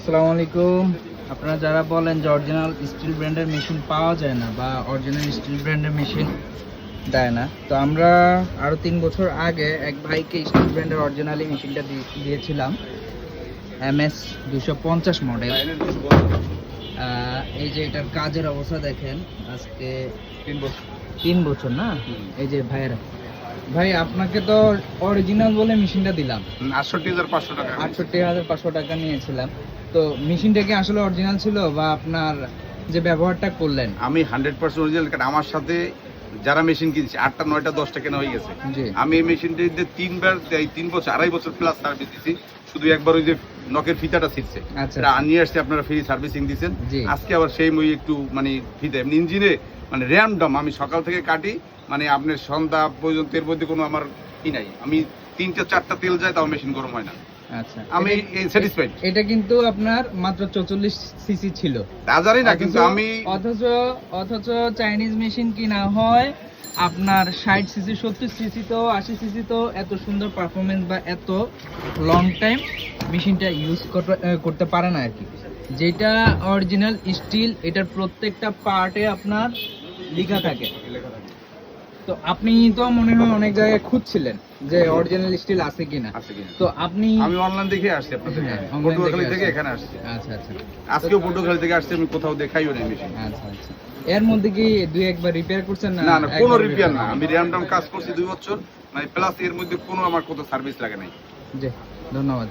আসসালামু আলাইকুম। আপনারা যারা বলেন যে অরিজিনাল স্টিল ব্র্যান্ডের মেশিন পাওয়া যায় না বা অরিজিনাল স্টিল ব্র্যান্ডের মেশিন দেয় না, তো আমরা আরও 3 বছর আগে এক ভাইকে স্টিল ব্র্যান্ডের অরিজিনালি মেশিনটা দিয়েছিলাম, MS 250 মডেল। এই যে এটার কাজের অবস্থা দেখেন, আজকে 3 বছর না। এই যে ভাই আপনাকে তো অরিজিনাল বলে মেশিনটা দিলাম ৬৮,৫০০ টাকা। ৬৮,৫০০ টাকা নিয়েছিলাম। তো মেশিনটা কি আসলে অরিজিনাল ছিল বা আপনার যে ব্যবহারটা করলেন? আমি 100% অরিজিনাল, কারণ আমার সাথে যারা মেশিন কিনছে 8টা 9টা 10টা কেনা হয়ে গেছে। জি। আমি এই মেশিনটিতে 3 বছর 2.5 বছর প্লাস সার্ভিস দিছি। শুধু একবার ওই যে নকের ফিতাটা ছিঁড়ছে, আচ্ছা। এটা নিয়ে আসছে, আপনারা ফ্রি সার্ভিসিং দিচ্ছেন। জি। আজকে আবার সেই মই একটু মানে ফিতা এমনি ইঞ্জিনে মানে র্যান্ডম আমি সকাল থেকে কাটি, মানে আপনার সন্ধ্যা পর্যন্ত এর মধ্যে কোনো আমার ই নাই। আমি 3টা 4টা তেল যায় তাও মেশিন গরম হয় না। আচ্ছা। আমি স্যাটিসফাইড। এটা কিন্তু আপনার মাত্র 44 সিসি ছিল। তা জানি না, কিন্তু আমি অথচ চাইনিজ মেশিন কিনা হয় আপনার 60 সিসি, 70 সিসি, তো 80 সিসি, তো এত সুন্দর পারফরমেন্স বা এত লং টাইম মেশিনটা ইউজ করতে পারে না আর কি। যেটা অরিজিনাল স্টিল, এটার প্রত্যেকটা পার্টে আপনার লেখা থাকে। তো আপনি তো মনে হয় অনেক জায়গায় খুঁজছিলেন যে অরিজিনাল স্টিল আছে কিনা। তো আপনি আমি অনলাইন দেখে আসছি আপনাদের হ্যাঁ, online পটুয়াখালী দেখে থেকে আসছেন। এখানে আসছি। আচ্ছা আচ্ছা আজকেও পটুয়াখালী থেকে আসছি, আমি কোথাও দেখাইও নাই মেশিন। আচ্ছা আচ্ছা। এর মধ্যে কি দুই একবার রিপেয়ার করছেন না? না না, কোনো একবার রিপেয়ার না। repair? আমি র্যান্ডম কাজ করছি 2 বছর, মানে প্লাস এর মধ্যে কোনো আমার কোথাও সার্ভিস লাগে নাই। জি, ধন্যবাদ।